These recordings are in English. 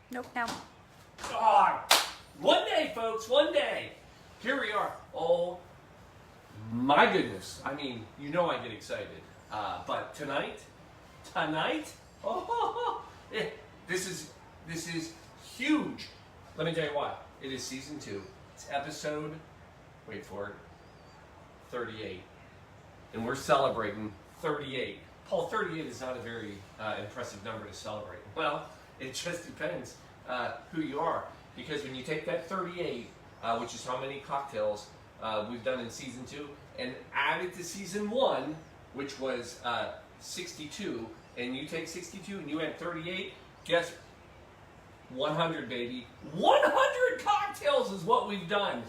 Nope, now. Oh, one day, folks, one day. Here we are. Oh, my goodness. I mean, you know I get excited. But tonight, oh, this is huge. Let me tell you why. It is season 2. It's episode, wait for it, 38. And we're celebrating 38. Paul, 38 is not a very impressive number to celebrate. Well, it just depends who you are. Because when you take that 38, which is how many cocktails we've done in season 2, and add it to season 1, which was 62, and you take 62 and you add 38, guess 100, baby. 100 cocktails is what we've done.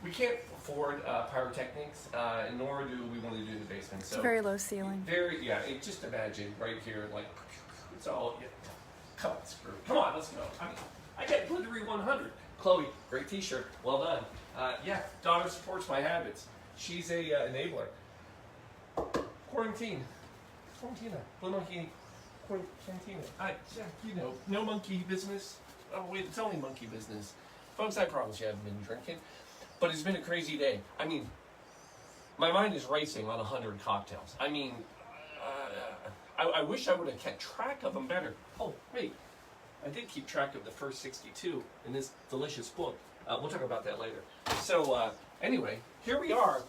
We can't afford pyrotechnics, nor do we want to do in the basement. So It's a very low ceiling. Just imagine right here, like, it's all, come on, screw. Come on, let's go. I mean, I got glittery 100. Chloe, great t-shirt, well done. Daughter supports my habits. She's a enabler. Quarantina, Blue Monkey, Quarantina. No monkey business. Oh wait, it's only monkey business. Folks, I promise you I haven't been drinking. But it's been a crazy day. I mean, my mind is racing on 100 cocktails. I mean, I wish I would have kept track of them better. Oh, wait. I did keep track of the first 62 in this delicious book. We'll talk about that later. So, anyway, here we are.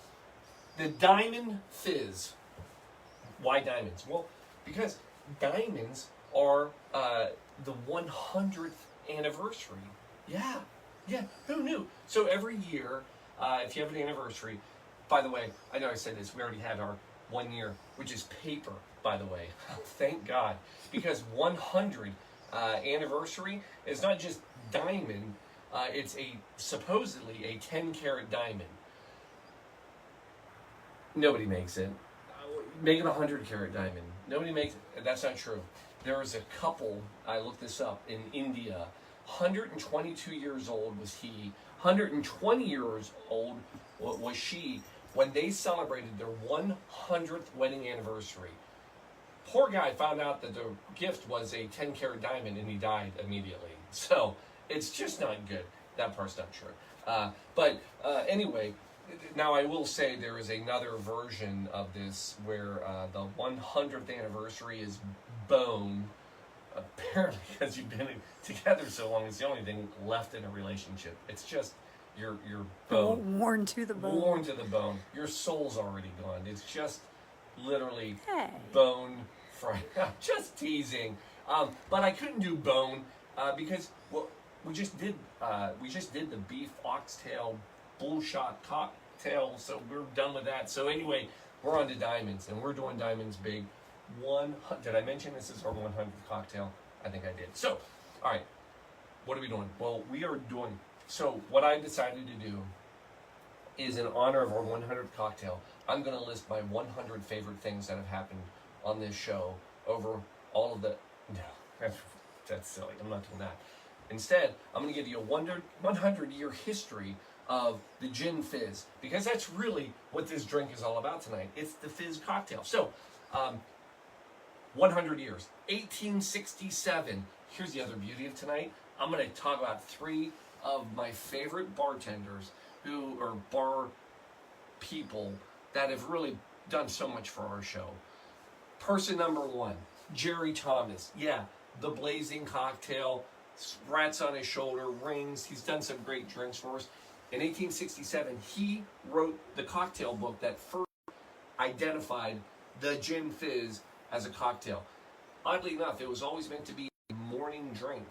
The Diamond Fizz. Why diamonds? Well, because diamonds are the 100th anniversary. Yeah, who knew? So every year, if you have an anniversary, by the way, I know I said this, we already had our 1 year, which is paper, by the way. Thank God. Because 100 anniversary is not just diamond, it's supposedly a 10-carat diamond. Nobody makes it. Make it a 100-carat diamond. Nobody makes it. That's not true. There is a couple, I looked this up, in India. 122 years old was he. 120 years old was she when they celebrated their 100th wedding anniversary. Poor guy found out that the gift was a 10-carat diamond and he died immediately. So it's just not good. That part's not true. Anyway, now I will say there is another version of this where the 100th anniversary is bone. Apparently, because you've been together so long, it's the only thing left in a relationship. It's just your bone. Worn to the bone. Worn to the bone. Your soul's already gone. It's just literally bone fried. Just teasing. But I couldn't do bone because we just did the beef oxtail bullshot cocktail, so we're done with that. So anyway, we're on to diamonds, and we're doing diamonds big. Did I mention this is our 100th cocktail? I think I did. So, all right, what are we doing? Well, we are doing, so what I decided to do is in honor of our 100th cocktail, I'm going to list my 100 favorite things that have happened on this show over all of the, no, that's silly, I'm not doing that. Instead, I'm going to give you a 100-year history of the gin fizz, because that's really what this drink is all about tonight. It's the fizz cocktail. So, 100 years, 1867. Here's the other beauty of tonight. I'm going to talk about 3 of my favorite bartenders who are bar people that have really done so much for our show. Person number 1, Jerry Thomas. Yeah, the blazing cocktail, rats on his shoulder, rings. He's done some great drinks for us. In 1867, he wrote the cocktail book that first identified the gin fizz as a cocktail. Oddly enough, it was always meant to be a morning drink.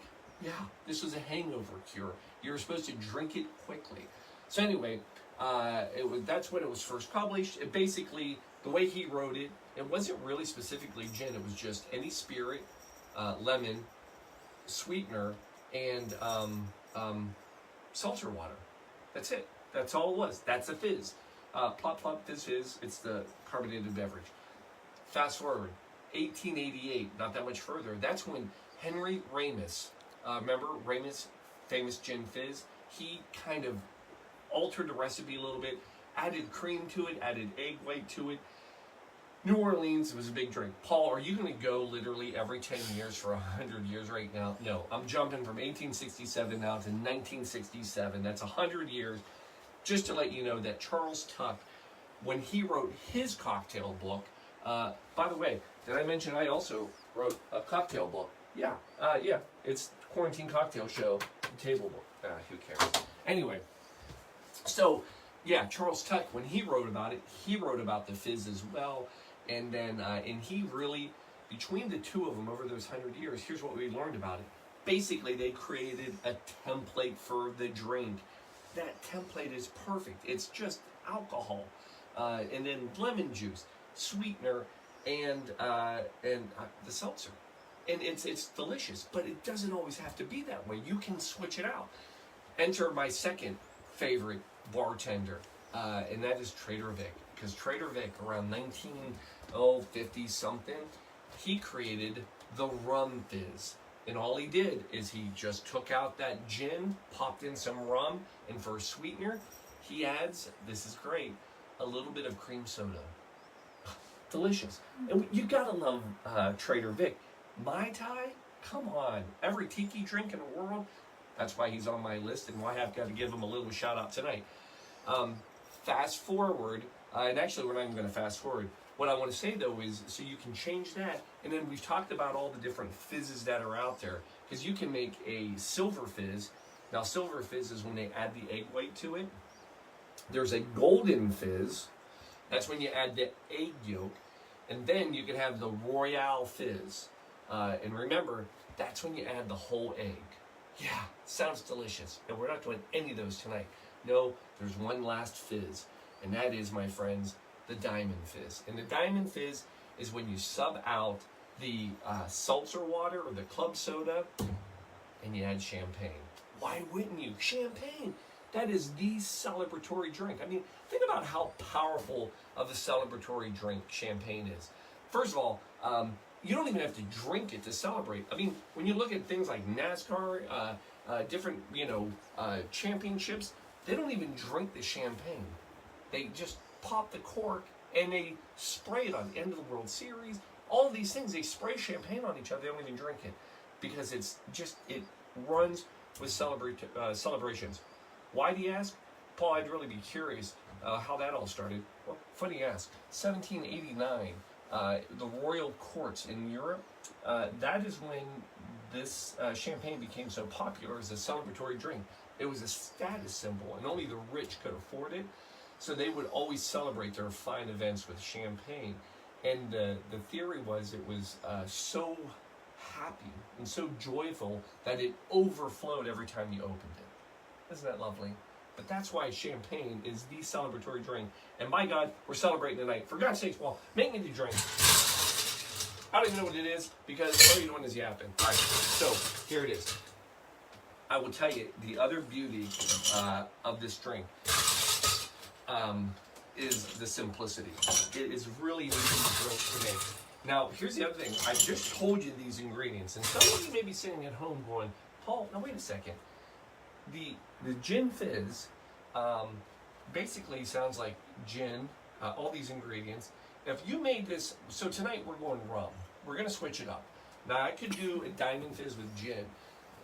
Yeah, this was a hangover cure. You were supposed to drink it quickly. So anyway, that's when it was first published. It basically, the way he wrote it, it wasn't really specifically gin. It was just any spirit, lemon, sweetener, and seltzer water. That's it. That's all it was. That's a fizz. Plop, plop, fizz, fizz. It's the carbonated beverage. Fast forward, 1888, not that much further. That's when Henry Ramis, remember Ramis, famous gin fizz? He kind of altered the recipe a little bit, added cream to it, added egg white to it. New Orleans was a big drink. Paul, are you going to go literally every 10 years for 100 years right now? No, I'm jumping from 1867 now to 1967. That's 100 years. Just to let you know that Charles Tuck, when he wrote his cocktail book, by the way, did I mention I also wrote a cocktail book? Yeah, it's Quarantine Cocktail Show Table Book. Who cares? Anyway, so yeah, Charles Tuck, when he wrote about it, he wrote about the fizz as well. And then, and he really, between the two of them over those 100 years, here's what we learned about it. Basically, they created a template for the drink. That template is perfect. It's just alcohol, and then lemon juice, sweetener, and the seltzer. And it's delicious, but it doesn't always have to be that way. You can switch it out. Enter my second favorite bartender, and that is Trader Vic. Because Trader Vic, around 1950 something, he created the rum fizz. And all he did is he just took out that gin, popped in some rum, and for a sweetener, he adds, this is great, a little bit of cream soda. Delicious. And you gotta love Trader Vic. Mai Tai? Come on. Every tiki drink in the world. That's why he's on my list and why I've got to give him a little shout out tonight. Fast forward, and actually we're not even going to fast forward. What I want to say though is, so you can change that, and then we've talked about all the different fizzes that are out there, because you can make a silver fizz. Now silver fizz is when they add the egg white to it. There's a golden fizz. That's when you add the egg yolk. And then you can have the Royale fizz. And remember, that's when you add the whole egg. Yeah, sounds delicious. And we're not doing any of those tonight. No, there's one last fizz. And that is, my friends, the Diamond Fizz. And the Diamond Fizz is when you sub out the seltzer water or the club soda and you add champagne. Why wouldn't you? Champagne. That is the celebratory drink. I mean, think about how powerful of a celebratory drink champagne is. First of all, you don't even have to drink it to celebrate. I mean, when you look at things like NASCAR, different, championships, they don't even drink the champagne. They just pop the cork and they spray it on the end of the World Series. All of these things, they spray champagne on each other. They don't even drink it because it's just, it runs with celebrations. Why do you ask? Paul, I'd really be curious how that all started. Well, funny you ask. 1789, the royal courts in Europe, that is when this champagne became so popular as a celebratory drink. It was a status symbol, and only the rich could afford it. So they would always celebrate their fine events with champagne. And the theory was it was so happy and so joyful that it overflowed every time you opened it. Isn't that lovely? But that's why champagne is the celebratory drink. And my God, we're celebrating tonight. For God's sakes, Paul, make me the drink. I don't even know what it is because all you're doing is yapping. All right, so here it is. I will tell you, the other beauty of this drink is the simplicity. It is really easy to drink to make. Now, here's the other thing. I just told you these ingredients, and some of you may be sitting at home going, Paul, now wait a second. The gin fizz basically sounds like gin, all these ingredients. If you made this, so tonight we're going rum. We're going to switch it up. Now, I could do a diamond fizz with gin,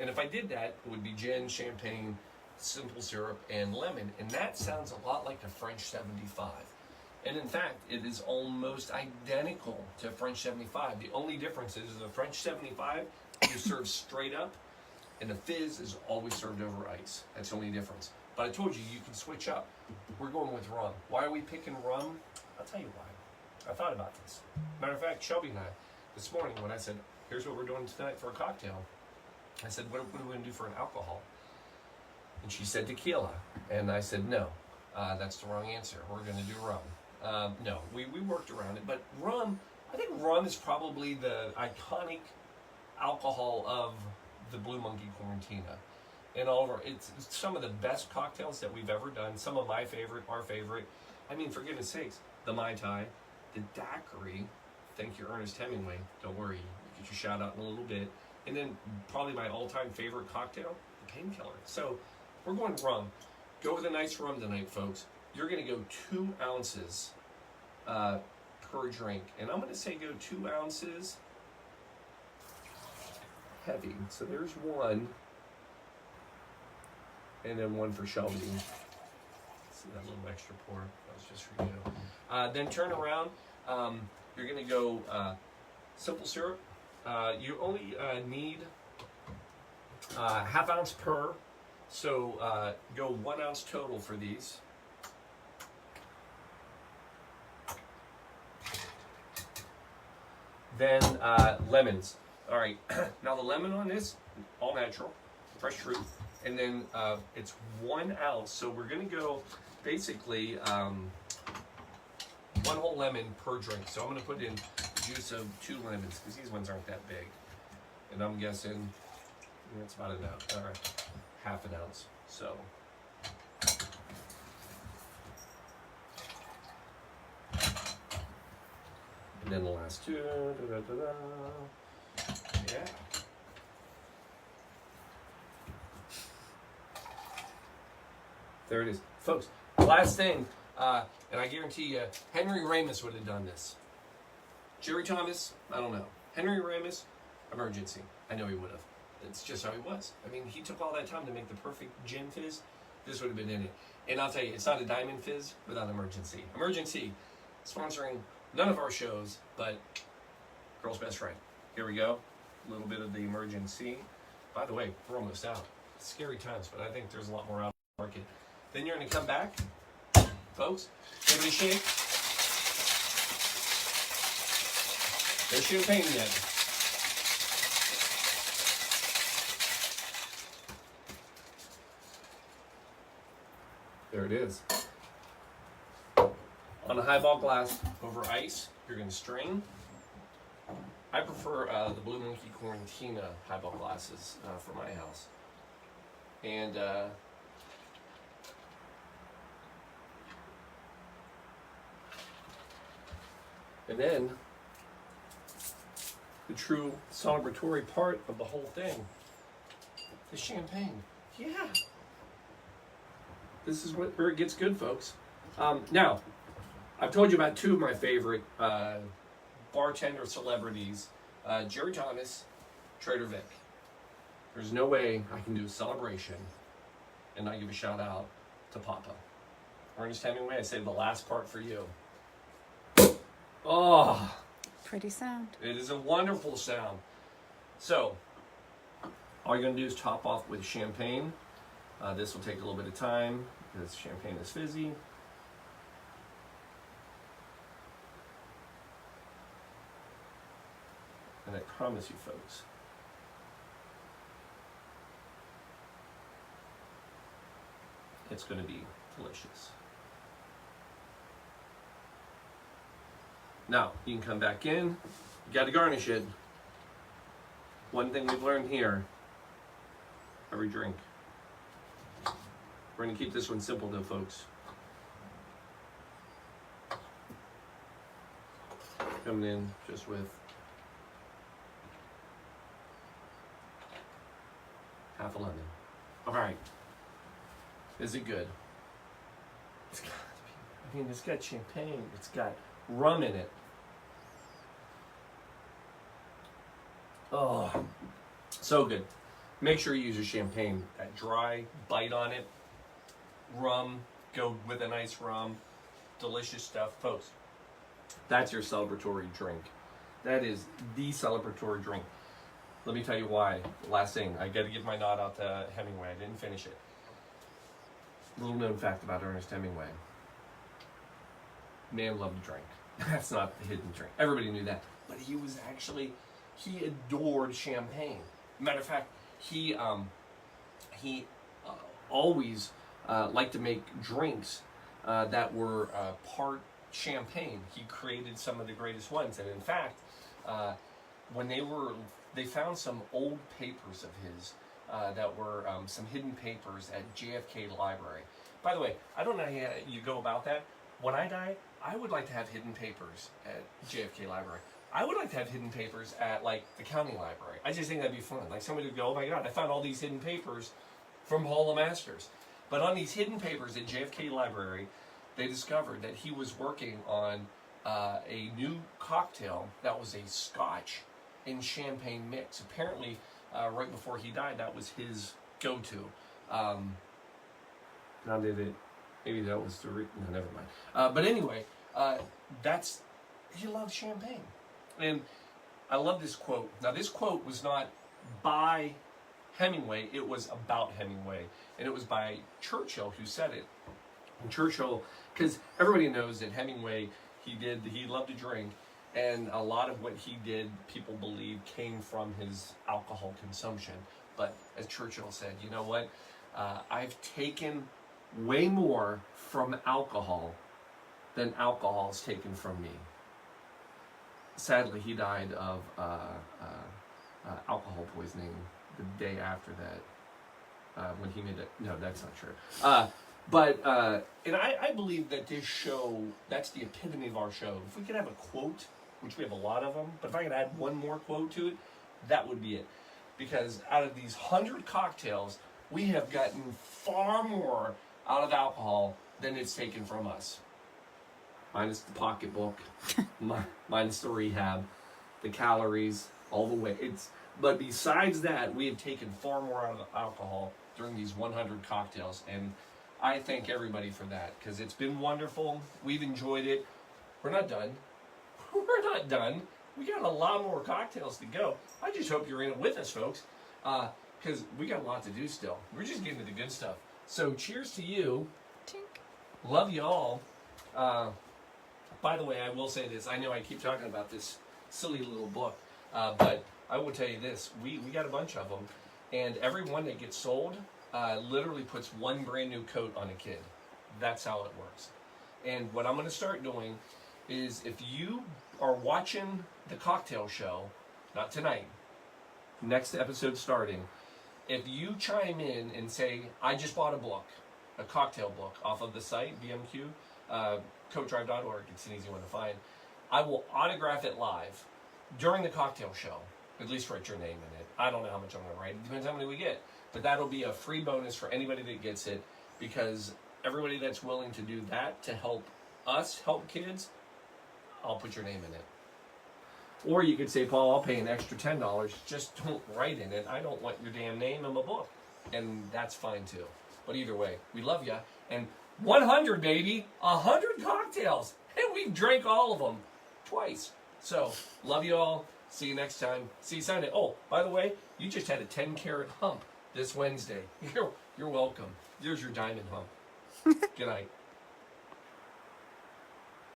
and if I did that, it would be gin, champagne, simple syrup, and lemon, and that sounds a lot like the French 75. And in fact, it is almost identical to French 75. The only difference is the French 75 is served straight up, and the fizz is always served over ice. That's the only difference. But I told you, you can switch up. We're going with rum. Why are we picking rum? I'll tell you why. I thought about this. Matter of fact, Shelby and I, this morning when I said, here's what we're doing tonight for a cocktail, I said, what are we going to do for an alcohol? And she said tequila. And I said, no, that's the wrong answer. We're going to do rum. No, we worked around it. But rum, I think rum is probably the iconic alcohol of the Blue Monkey Quarantina. And all of our, it's some of the best cocktails that we've ever done. Some of my favorite, our favorite. I mean, for goodness sakes, the Mai Tai, the daiquiri. Thank you, Ernest Hemingway. Don't worry, you get your shout out in a little bit. And then probably my all-time favorite cocktail, the Painkiller. So we're going rum. Go with a nice rum tonight, folks. You're going to go 2 ounces per drink. And I'm going to say go 2 ounces heavy. So there's one. And then one for Shelby. See that little extra pour? That was just for you. Then turn around. You're going to go simple syrup. You only need ½ ounce per. So go 1 ounce total for these. Then lemons. All right, now the lemon on this, all natural, fresh fruit. And then it's 1 ounce. So we're gonna go basically 1 whole lemon per drink. So I'm gonna put in juice of 2 lemons because these ones aren't that big. And I'm guessing it's about an ounce, or ½ an ounce. So. And then the last 2. Yeah. There it is. Folks, last thing, and I guarantee you, Henry Ramis would have done this. Jerry Thomas, I don't know. Henry Ramis, emergency. I know he would have. It's just how he was. I mean, he took all that time to make the perfect gin fizz. This would have been in it. And I'll tell you, it's not a Diamond Fizz without Emergency. Emergency, sponsoring none of our shows, but Girl's Best Friend. Here we go. A little bit of the Emergency. By the way, we're almost out. Scary times, but I think there's a lot more out in the market. Then you're going to come back, folks. Give it a shake. There's champagne yet. There it is. On a highball glass over ice, you're going to strain. I prefer the Blue Monkey Quarantina highball glasses for my house. And then the true celebratory part of the whole thing, the champagne. Yeah. This is where it gets good, folks. Now, I've told you about 2 of my favorite bartender celebrities, Jerry Thomas, Trader Vic. There's no way I can do a celebration and not give a shout out to Papa. Ernest Hemingway, I saved the last part for you. Oh. Pretty sound. It is a wonderful sound. So, all you're going to do is top off with champagne. This will take a little bit of time because champagne is fizzy. And I promise you, folks, it's going to be delicious. Now, you can come back in. You got to garnish it. One thing we've learned here, every drink. We're going to keep this one simple though, folks. Coming in just with ½ a lemon. All right. Is it good? It's got to be. I mean, it's got champagne. It's got rum in it. Oh, so good. Make sure you use your champagne. That dry bite on it. Rum, go with a nice rum. Delicious stuff. Folks, that's your celebratory drink. That is the celebratory drink. Let me tell you why. Last thing, I got to give my nod out to Hemingway. I didn't finish it. Little known fact about Ernest Hemingway. Man loved to drink. That's not the hidden drink. Everybody knew that. But he was actually, he adored champagne. Matter of fact, he always liked to make drinks that were part champagne. He created some of the greatest ones. And in fact, when they found some old papers of his that were some hidden papers at JFK Library. By the way, I don't know how you go about that. When I die, I would like to have hidden papers at JFK Library. I would like to have hidden papers at like the county library. I just think that'd be fun. Like somebody would go, oh my God, I found all these hidden papers from Hall of Masters. But on these hidden papers at JFK Library, they discovered that he was working on a new cocktail that was a Scotch and champagne mix. Apparently, right before he died, that was his go-to. Now did it? Maybe that was the no, never mind. But anyway, he loved champagne, and I love this quote. Now, this quote was not by Hemingway; it was about Hemingway, and it was by Churchill who said it. And Churchill, because everybody knows that Hemingway, he loved to drink, and a lot of what he did, people believe, came from his alcohol consumption. But as Churchill said, you know what? I've taken way more from alcohol than alcohol has taken from me. Sadly, he died of alcohol poisoning the day after that, when he made it. No, that's not true. And I believe that this show, that's the epitome of our show. If we could have a quote, which we have a lot of them, but if I could add one more quote to it, that would be it. Because out of these 100 cocktails, we have gotten far more out of alcohol than it's taken from us. Minus the pocketbook, minus the rehab, the calories, all the way. But besides that, we have taken far more out of alcohol during these 100 cocktails. And I thank everybody for that, because it's been wonderful. We've enjoyed it. We're not done. We're not done. We got a lot more cocktails to go. I just hope you're in it with us, folks, because we got a lot to do still. We're just getting to the good stuff. So cheers to you. Tink. Love you all. By the way, I will say this. I know I keep talking about this silly little book, but I will tell you this. We got a bunch of them, and every one that gets sold literally puts one brand new coat on a kid. That's how it works. And what I'm going to start doing is, if you are watching the Cocktail Show, not tonight, next episode starting, if you chime in and say, I just bought a book, a cocktail book off of the site, BMQ, coatdrive.org, it's an easy one to find, I will autograph it live during the Cocktail Show. At least write your name in it. I don't know how much I'm going to write. It depends how many we get. But that'll be a free bonus for anybody that gets it, because everybody that's willing to do that to help us help kids, I'll put your name in it. Or you could say, Paul, I'll pay an extra $10. Just don't write in it. I don't want your damn name in my book. And that's fine too. But either way, we love you. And 100, baby. 100 cocktails. And we drank all of them twice. So, love you all. See you next time. See you Sunday. Oh, by the way, you just had a 10-carat hump this Wednesday. You're welcome. There's your diamond hump. Good night.